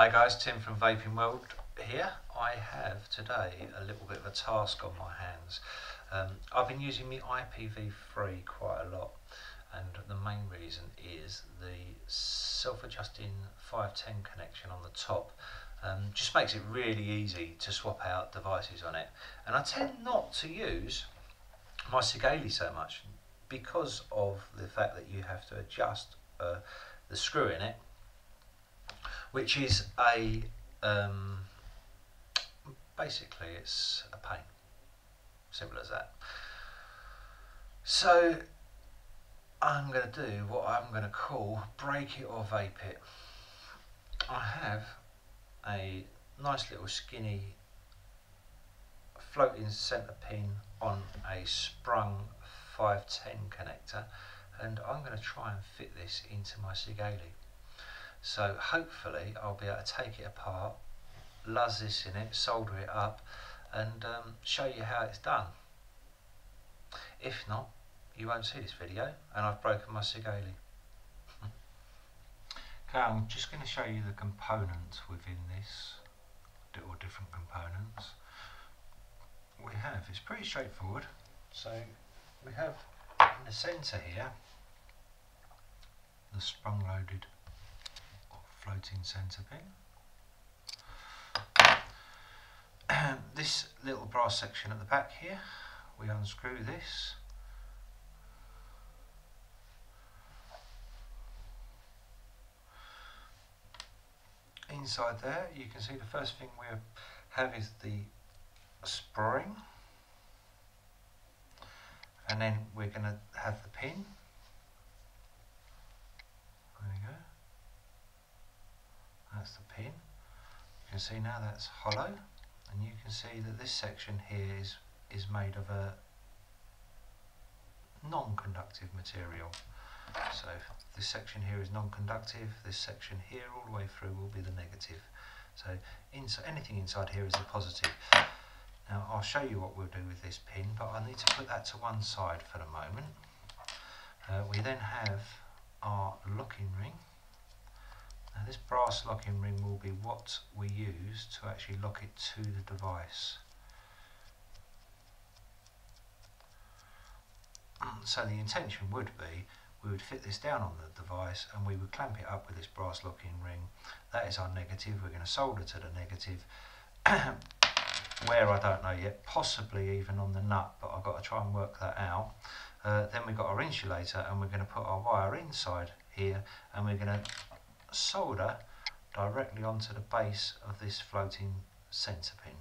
Hi guys, Tim from Vaping World here. I have today a little bit of a task on my hands. I've been using my IPv3 quite a lot, and the main reason is the self-adjusting 510 connection on the top just makes it really easy to swap out devices on it. And I tend not to use my Sigelei so much because of the fact that you have to adjust the screw in it, which is a basically it's a pain, simple as that. So I'm going to do what I'm going to call break it or vape it. I have a nice little skinny floating centre pin on a sprung 510 connector, and I'm going to try and fit this into my Sigelei. So hopefully I'll be able to take it apart, luzz this in it, solder it up, and show you how it's done. If not, you won't see this video and I've broken my Sigelei. Okay, I'm just going to show you the components within this, or different components we have. It's pretty straightforward. So we have in the centre here the sprung loaded floating centre pin. This little brass section at the back here, we unscrew this. Inside there you can see the first thing we have is the spring, and then we're going to have the pin. There we go. That's the pin. You can see now that's hollow, and you can see that this section here is made of a non-conductive material. So this section here is non-conductive, this section here all the way through will be the negative. So anything inside here is a positive. Now I'll show you what we'll do with this pin, but I need to put that to one side for the moment. We then have our locking ring. Now this brass locking ring will be what we use to actually lock it to the device. So the intention would be we would fit this down on the device and we would clamp it up with this brass locking ring. That is our negative. We're going to solder to the negative. Where I don't know yet, possibly even on the nut, but I've got to try and work that out. Then we've got our insulator, and we're going to put our wire inside here, and we're going to solder directly onto the base of this floating centre pin.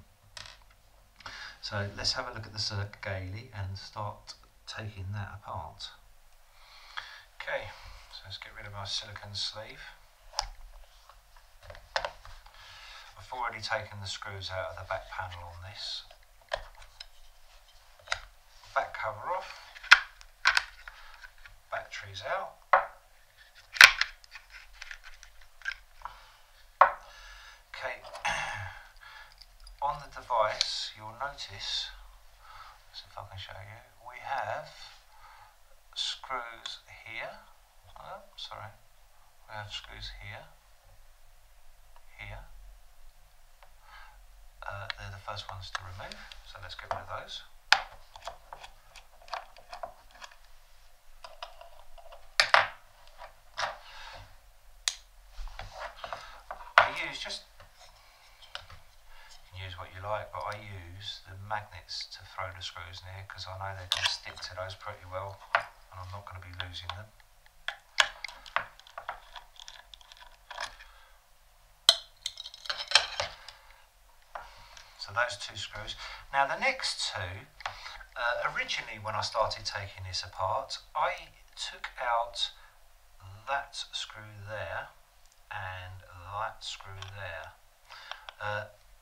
So let's have a look at the Sigelei and start taking that apart. Okay, so let's get rid of our silicone sleeve. I've already taken the screws out of the back panel on this. Back cover off, batteries out. Okay, on the device you'll notice, let's see if I can show you, we have screws here, we have screws here, here. They're the first ones to remove, so let's get rid of those. I use you can use what you like, but I use the magnets to throw the screws in here because I know they can stick to those pretty well and I'm not going to be losing them. So those two screws. Now the next two, originally when I started taking this apart, I took out that screw there and that screw there,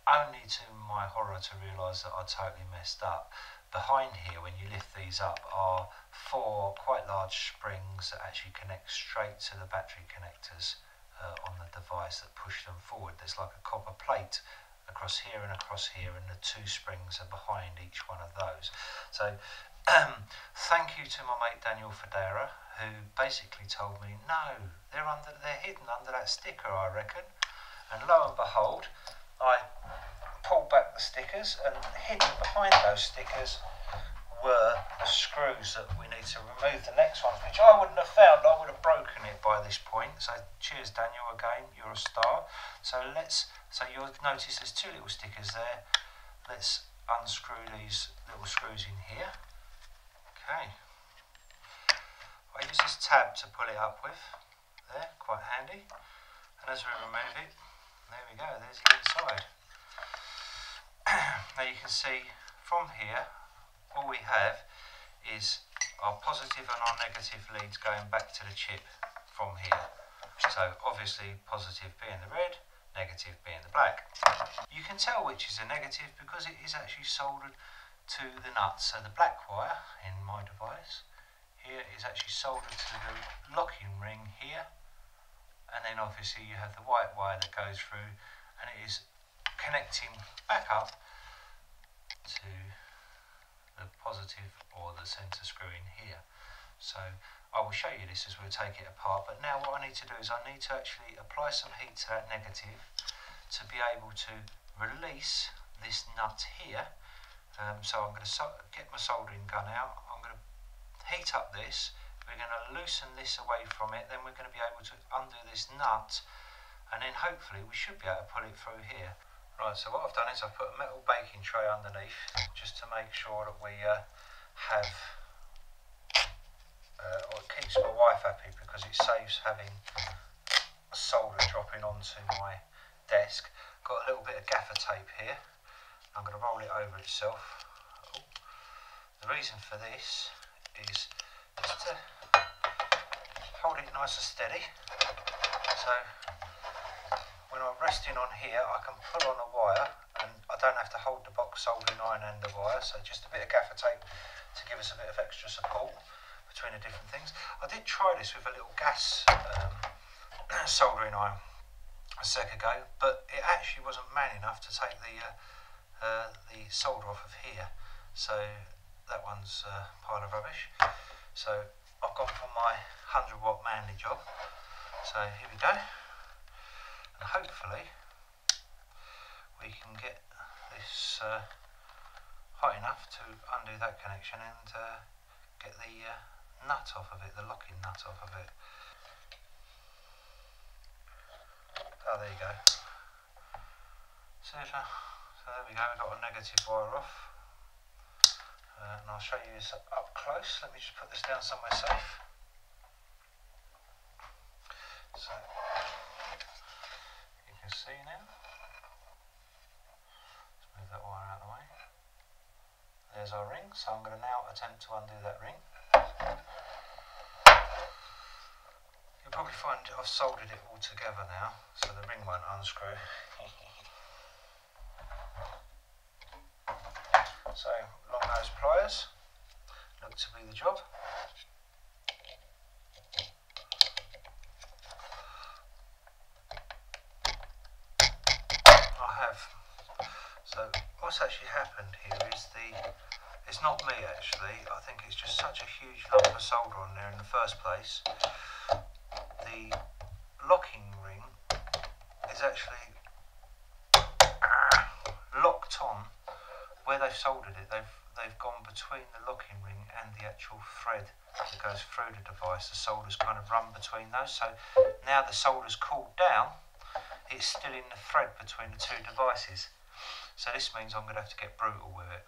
only to my horror to realise that I totally messed up. Behind here, when you lift these up, are 4 quite large springs that actually connect straight to the battery connectors on the device that push them forward. There's like a copper plate across here, and the 2 springs are behind each one of those. So thank you to my mate Daniel Federa, who basically told me, no, they're hidden under that sticker, I reckon. And lo and behold, I pulled back the stickers, and hidden behind those stickers were the screws that we need to remove the next ones, which I wouldn't have found. I would have broken it by this point. So cheers, Daniel, again, you're a star. So you'll notice there's two little stickers there. Let's unscrew these little screws in here. Okay. I use this tab to pull it up with. There, quite handy. And as we remove it, there we go, there's the inside. Now you can see from here, all we have is our positive and our negative leads going back to the chip from here. So obviously positive being the red, negative being the black. You can tell which is a negative because it is actually soldered to the nut. So the black wire in my device here is actually soldered to the locking ring here, and then obviously you have the white wire that goes through, and it is connecting back up to the positive or the centre screw in here. So I will show you this as we'll take it apart, but now what I need to do is I need to actually apply some heat to that negative to be able to release this nut here. So I'm going to get my soldering gun out, I'm going to heat up this, we're going to loosen this away from it, then we're going to be able to undo this nut, and then hopefully we should be able to pull it through here. Right, so what I've done is I've put a metal baking tray underneath just to make sure that we have, or it keeps my wife happy because it saves having solder dropping onto my desk. Got a little bit of gaffer tape here. I'm going to roll it over itself. Oh. The reason for this is just to hold it nice and steady. So when I'm resting on here, I can pull on a wire and I don't have to hold the box soldering iron and the wire. So just a bit of gaffer tape to give us a bit of extra support between the different things. I did try this with a little gas soldering iron a sec ago, but it actually wasn't man enough to take the solder off of here. So that one's a pile of rubbish. So I've gone for my 100-watt Manly job. So here we go. And hopefully we can get this hot enough to undo that connection and get the nut off of it, the locking nut off of it. Oh, there you go. So there we go, we've got a negative wire off. And I'll show you this up close. Let me just put this down somewhere safe. So you can see now. Let's move that wire out of the way. There's our ring, so I'm going to now attempt to undo that ring. You'll probably find I've soldered it all together now, so the ring won't unscrew. So long nose pliers look to be the job. So what's actually happened here is it's not me actually, I think it's just such a huge lump of solder on there in the first place. The locking ring is actually locked on where they've soldered it. They've gone between the locking ring and the actual thread that goes through the device. The solder's kind of run between those, so now the solder's cooled down, it's still in the thread between the two devices. So this means I'm going to have to get brutal with it.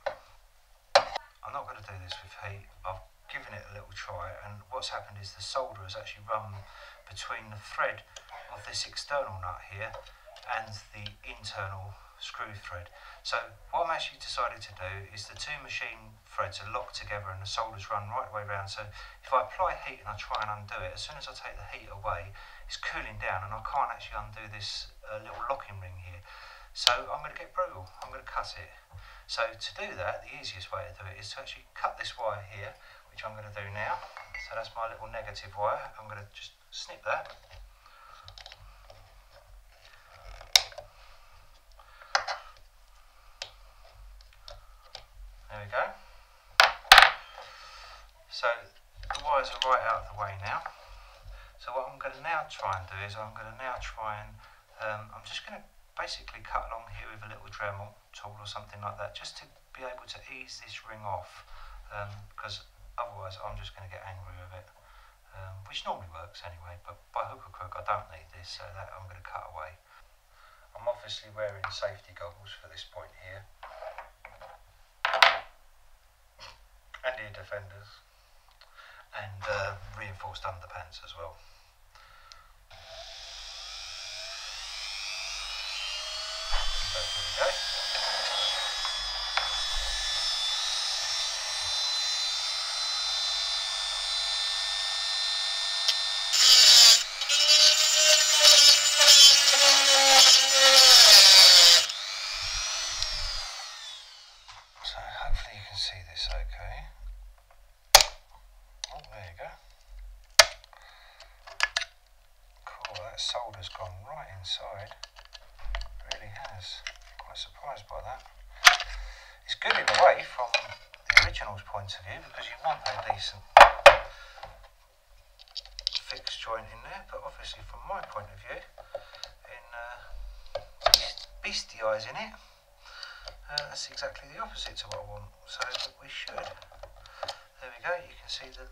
I'm not going to do this with heat. I've given it a little try, and what's happened is the solder has actually run between the thread of this external nut here and the internal screw thread. So what I'm actually decided to do is the two machine threads are locked together and the solder's run right the way around. So if I apply heat and I try and undo it, as soon as I take the heat away, it's cooling down and I can't actually undo this little locking ring here. So I'm going to get brutal, I'm going to cut it. So to do that, the easiest way to do it is to actually cut this wire here, which I'm going to do now. So that's my little negative wire. I'm going to just snip that. There we go. So the wires are right out of the way now. So what I'm going to now try and do is I'm going to now try and I'm just going to basically cut along here with a little Dremel tool or something like that, just to be able to ease this ring off, because otherwise I'm just going to get angry with it, which normally works anyway, but by hook or crook I don't need this, so that I'm going to cut away. I'm obviously wearing safety goggles for this point here, and ear defenders, and reinforced underpants as well. So here we go. So hopefully you can see this okay. Oh, there you go. Cool, that solder's gone right inside. Really has. Quite surprised by that. It's good in a way from the original's point of view, because you want a decent fixed joint in there, but obviously from my point of view, in bestialising it, that's exactly the opposite to what I want. So we should. There we go. You can see the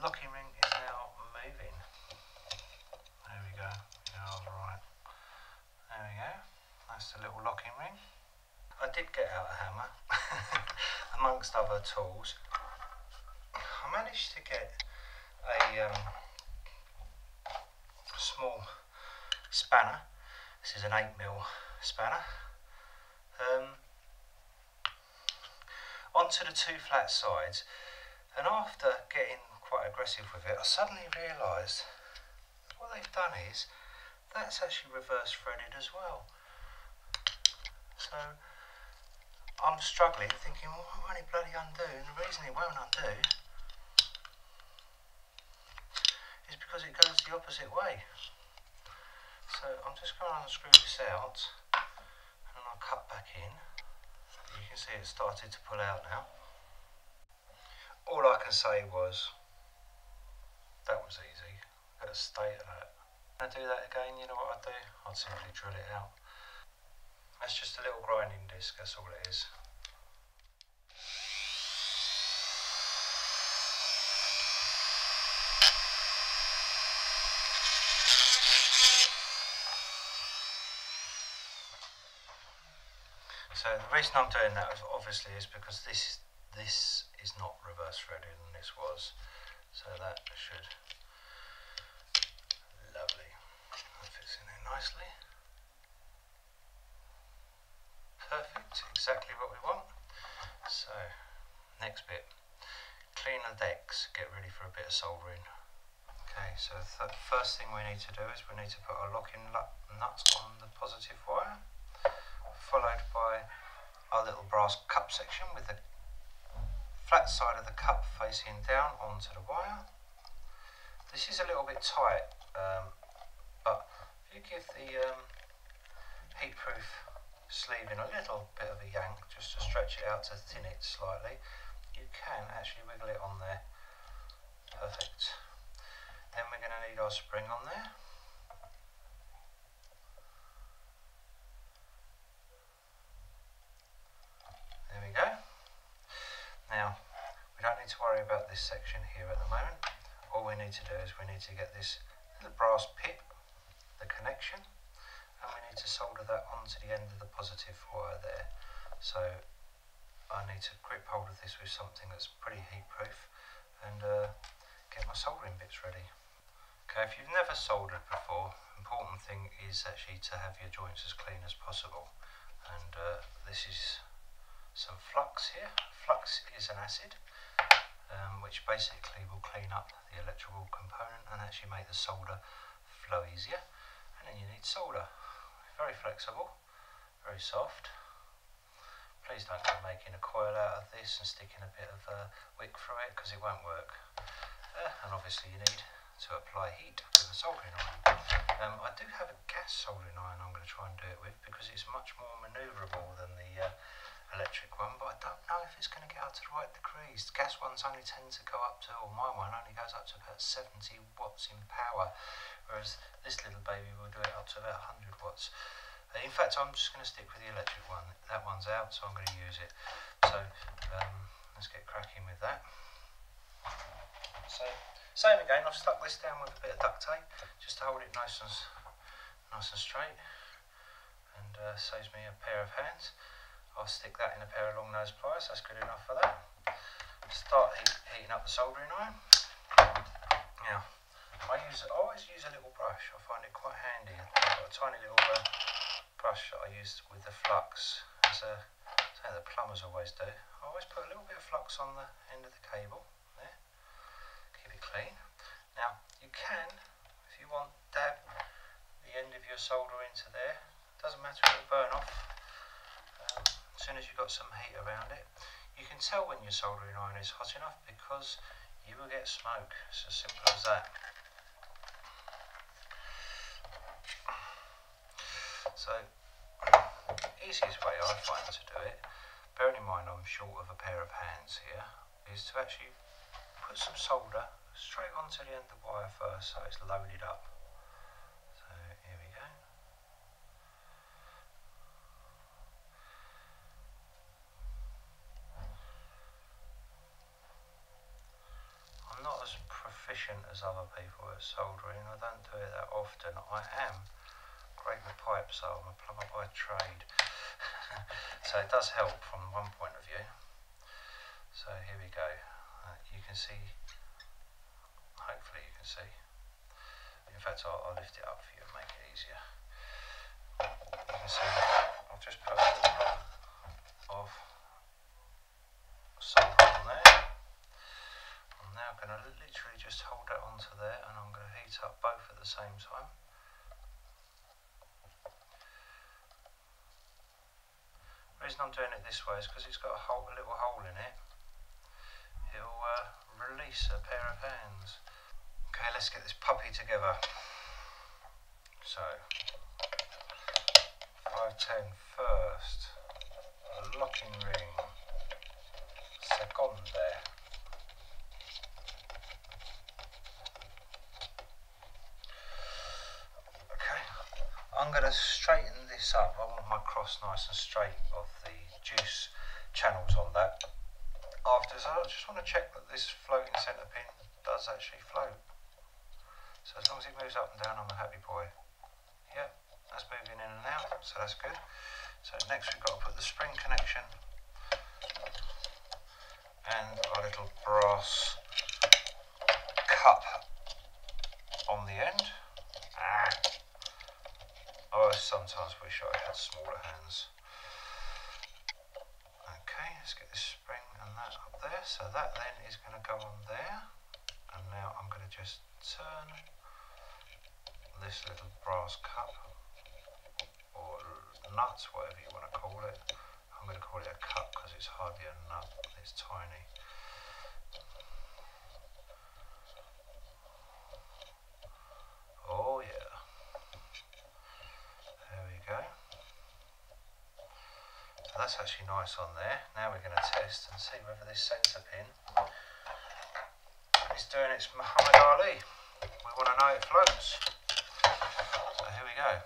locking ring is now moving. There we go. Yeah, I was right. There we go. That's the little locking ring. I did get out a hammer, amongst other tools. I managed to get a small spanner. This is an 8mm spanner. Onto the two flat sides, and after getting quite aggressive with it, I suddenly realised what they've done is that's actually reverse threaded as well. So I'm struggling, thinking, well, why won't it bloody undo? And the reason it won't undo is because it goes the opposite way. So I'm just going to unscrew this out, and then I'll cut back in. You can see it started to pull out now. All I can say was, that was easy. Got to stay at that. When I do that again, you know what I'd do? I'd simply drill it out. That's just a little grinding disc, that's all it is. So the reason I'm doing that obviously is because this is not reverse threaded, and this was. So that should, lovely. That fits in there nicely. Perfect, exactly what we want. So next bit, clean the decks, get ready for a bit of soldering. Okay, so the first thing we need to do is we need to put our locking nut on the positive wire, followed by our little brass cup section with the flat side of the cup facing down onto the wire. This is a little bit tight, but if you give the heatproof sleeving a little bit of a yank just to stretch it out to thin it slightly, you can actually wiggle it on there. Perfect. Then we're going to need our spring on there. There we go. Now, we don't need to worry about this section here at the moment. All we need to do is we need to get this little brass pip, the connection, and we need to solder that onto the end of the positive wire there. So I need to grip hold of this with something that's pretty heat proof and get my soldering bits ready. Okay, if you've never soldered before, important thing is actually to have your joints as clean as possible. And this is some flux here. Flux is an acid which basically will clean up the electrical component and actually make the solder flow easier. And then you need solder. Very flexible, very soft. Please don't go making a coil out of this and sticking a bit of wick through it, because it won't work. And obviously you need to apply heat with a soldering iron. I do have a gas soldering iron I'm going to try and do it with, because it's much more manoeuvrable than the electric one, but I don't know if it's going to get up to the right degrees. The gas ones only tend to go up to, or my one only goes up to about 70 watts in power, whereas this little baby will do it up to about 100 watts. In fact, I'm just going to stick with the electric one. That one's out, so I'm going to use it. So let's get cracking with that. So same again, I've stuck this down with a bit of duct tape just to hold it nice and straight, and saves me a pair of hands. I'll stick that in a pair of long nose pliers. That's good enough for that. Start heating up the soldering iron. Now, I always use a little brush. I find it quite handy. I've got a tiny little brush that I use with the flux. It's something that plumbers always do. I always put a little bit of flux on the end of the cable there. Keep it clean. Now, you can, if you want, dab the end of your solder into there. Doesn't matter, it'll burn off as soon as you've got some heat around it. You can tell when your soldering iron is hot enough because you will get smoke. It's as simple as that. So, easiest way I find to do it, bearing in mind I'm short of a pair of hands here, is to actually put some solder straight onto the end of the wire first so it's loaded up. So here we go. I'm not as proficient as other people at soldering. I don't do it that often. I am great with pipes, so I'm a plumber by trade. So it does help from one point of view. So here we go. You can see, hopefully you can see. In fact, I'll lift it up for you and make it easier. You can see I've just put a little blob of solder on there. I'm now going to literally just hold that onto there, and I'm going to heat up both at the same time. The reason I'm doing it this way is because it's got a little hole in it. It'll release a pair of hands. Okay, let's get this puppy together. So, 510 first, locking ring, seconde. Okay, I'm going to straighten this up. I want my cross nice and straight of the juice channels on that. After, so I just want to check that this floating centre pin does actually float. So as long as it moves up and down, I'm a happy boy. Yep, that's moving in and out, so that's good. So next we've got to put the spring connection and our little brass cup on the end. I sometimes wish I had smaller hands. Okay, let's get this spring and that up there. So that then is going to go on there. And now I'm going to just turn this little brass cup, or nut, whatever you want to call it. I'm going to call it a cup because it's hardly a nut, it's tiny. Oh yeah. There we go. So that's actually nice on there. Now we're going to test and see whether this centre pin is doing its Muhammad Ali. We want to know it floats. So here we go.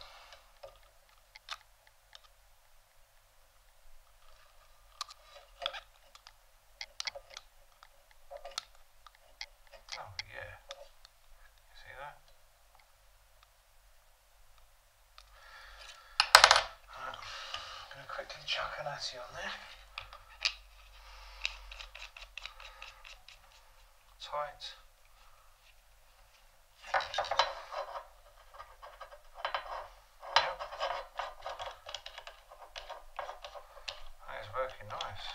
Oh yeah. See that? I'm going to quickly chuck an Atty on there. Tight. Yep. That is working nice.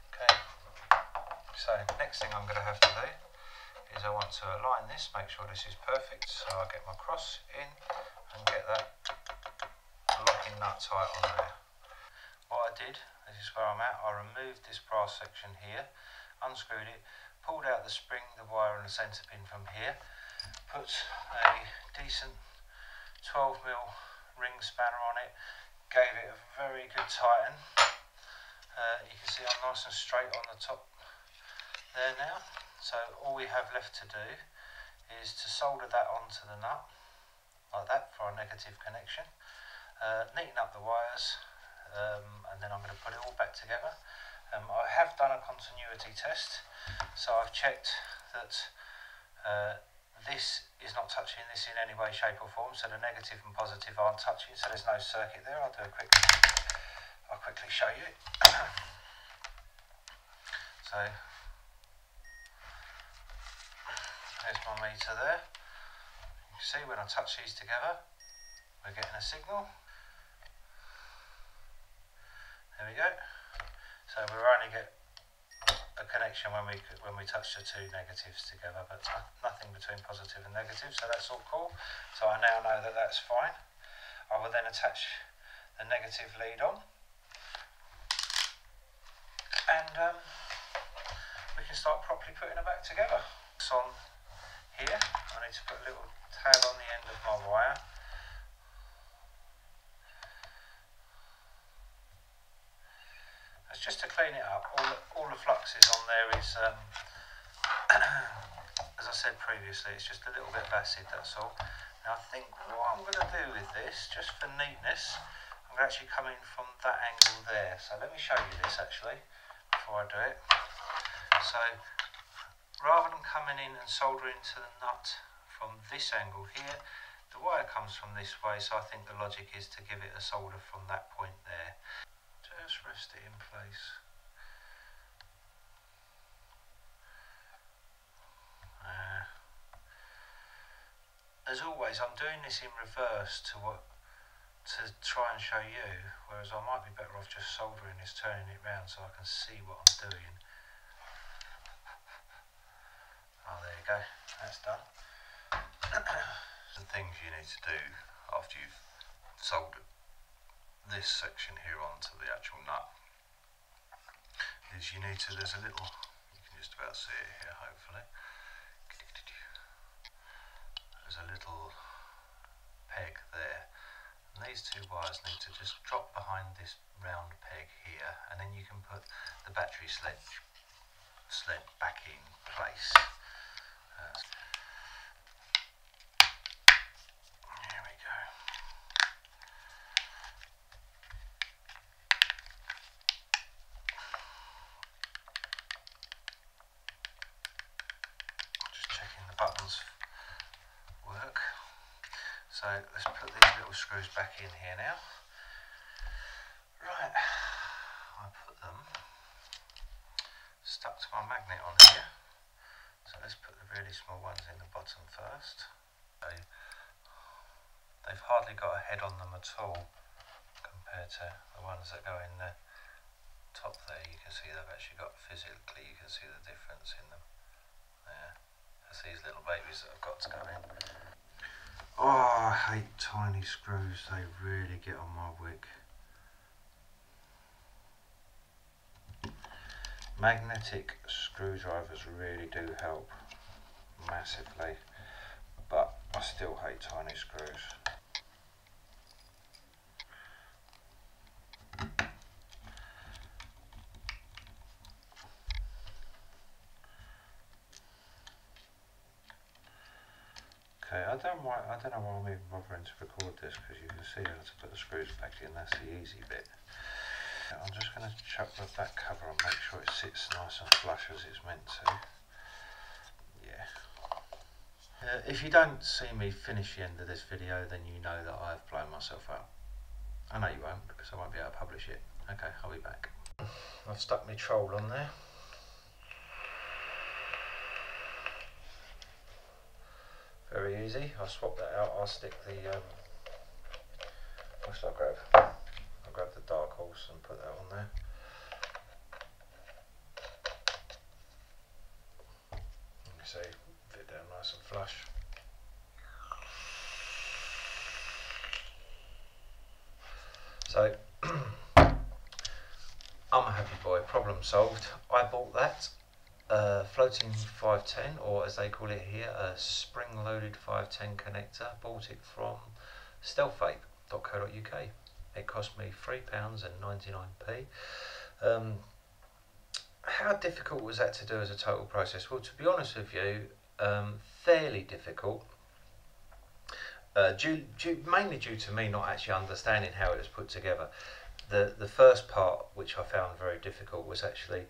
Okay. So next thing I'm going to have to do is I want to align this, make sure this is perfect. So I get my cross in and get that locking nut tight on there. What I did, this is where I'm at, I removed this brass section here, unscrewed it, pulled out the spring, the wire and the centre pin from here, put a decent 12mm ring spanner on it, gave it a very good tighten. You can see I'm nice and straight on the top there now. So all we have left to do is to solder that onto the nut, like that, for our negative connection. Neaten up the wires, and then I'm going to put it all back together. I have done a continuity test, so I've checked that this is not touching this in any way, shape or form, so the negative and positive aren't touching, so there's no circuit there. I'll quickly show you. So there's my meter there. You can see when I touch these together, we're getting a signal. There we go. So we'll only get a connection when we touch the two negatives together, but nothing between positive and negative, so that's all cool. So I now know that that's fine. I will then attach the negative lead on, and we can start properly putting it back together. So on here, I need to put a little tab on the end of my wire. It's just to clean it up. All the fluxes on there is, as I said previously, it's just a little bit of acid, that's all. Now I think what I'm going to do with this, just for neatness, I'm going to actually come in from that angle there. So let me show you this actually, before I do it. So rather than coming in and soldering to the nut from this angle here, the wire comes from this way, so I think the logic is to give it a solder from that point there. Just rest it in place. As always, I'm doing this in reverse to try and show you, whereas I might be better off just soldering this, turning it round so I can see what I'm doing. Oh, there you go, that's done. Some things you need to do after you've soldered this section here onto the actual nut is you need to, there's a little, you can just about see it here hopefully, there's a little peg there, and these two wires need to just drop behind this round peg here, and then you can put the battery sled back in place. There we go. Just checking the buttons work. So let's put these little screws back in here now. Right, I put them stuck to my magnet on here. So let's put the really small ones in the bottom first. They've hardly got a head on them at all compared to the ones that go in the top there. You can see they've actually got, physically you can see the difference in them. There, that's these little babies that have got to go in. Oh, I hate tiny screws, they really get on my wick. Magnetic screwdrivers really do help massively, but I still hate tiny screws. Okay, I don't know why I'm even bothering to record this, because you can see how to put the screws back in, that's the easy bit. I'm just going to chuck the back cover and make sure it sits nice and flush as it's meant to. Yeah. If you don't see me finish the end of this video, then you know that I have blown myself out. I know you won't, because I won't be able to publish it. Okay, I'll be back. I've stuck my troll on there. Very easy. I'll swap that out. I'll stick the what should I grab? I'll grab the dark horse and put that on there. You can see, fit down nice and flush. So I'm a happy boy, problem solved. I bought that floating 510, or as they call it here, a spring-loaded 510 connector. Bought it from stealthvape.co.uk. It cost me £3.99. How difficult was that to do as a total process? Well, to be honest with you, fairly difficult. Mainly due to me not actually understanding how it was put together. The first part, which I found very difficult, was actually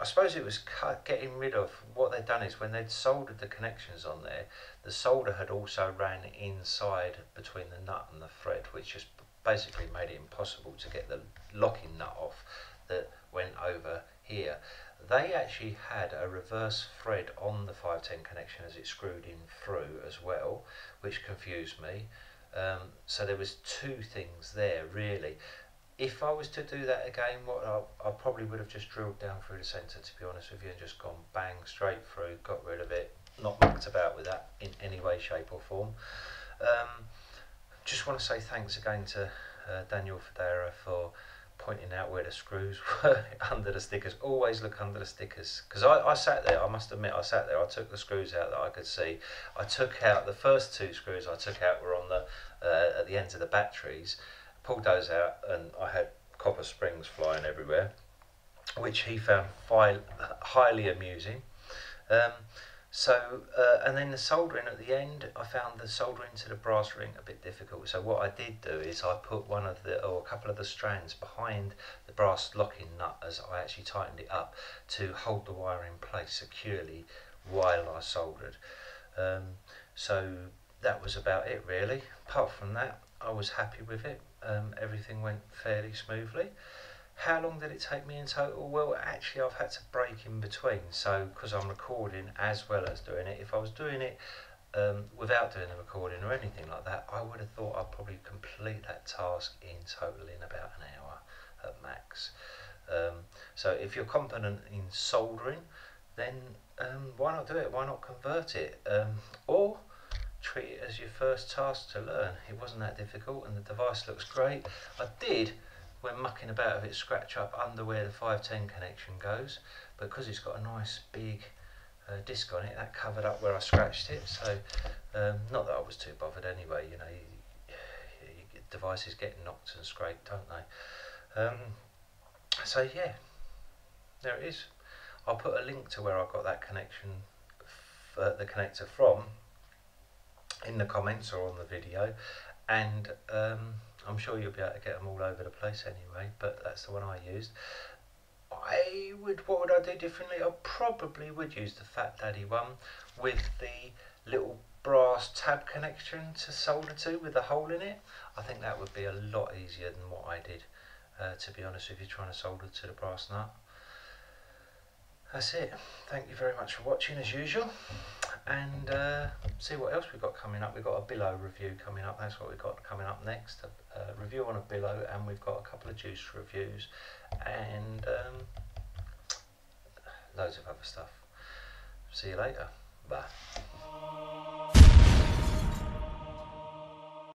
I suppose it was getting rid of what they'd done is when they'd soldered the connections on there, the solder had also ran inside between the nut and the thread, which just basically made it impossible to get the locking nut off that went over here. They actually had a reverse thread on the 510 connection as it screwed in through as well, which confused me. So there was two things there really. If I was to do that again, I probably would have just drilled down through the centre, to be honest with you, and just gone bang straight through, got rid of it, not mucked about with that in any way, shape or form. Just want to say thanks again to Daniel Federa for pointing out where the screws were under the stickers. Always look under the stickers, because I sat there, I must admit I sat there, I took the screws out that I could see. I took out the first two screws I took out were on the at the ends of the batteries. Pulled those out and I had copper springs flying everywhere, which he found highly amusing. And then the soldering at the end, I found the soldering to the brass ring a bit difficult. So what I did do is I put a couple of the strands behind the brass locking nut as I actually tightened it up to hold the wire in place securely while I soldered. So that was about it really. Apart from that, I was happy with it. Everything went fairly smoothly. How long did it take me in total? Well, actually I've had to break in between, so because I'm recording as well as doing it. If I was doing it without doing the recording or anything like that, I would have thought I'd probably complete that task in total in about an hour at max. So if you're confident in soldering, then why not do it? Why not convert it? Or treat it as your first task to learn. It wasn't that difficult and the device looks great. I did, when mucking about with it, scratch up under where the 510 connection goes, but because it's got a nice big disc on it, that covered up where I scratched it. So not that I was too bothered anyway, you know, devices get knocked and scraped, don't they? So yeah, there it is. I'll put a link to where I got that connection, the connector from, in the comments or on the video, and I'm sure you'll be able to get them all over the place anyway, but that's the one I used. What would I do differently? I probably would use the Fat Daddy one with the little brass tab connection to solder to with a hole in it. I think that would be a lot easier than what I did, to be honest with you, trying to solder to the brass nut. That's it. Thank you very much for watching as usual, and see what else we've got coming up. We've got a billow review coming up. That's what we've got coming up next, a review on a billow, and we've got a couple of juice reviews and loads of other stuff. See you later. Bye.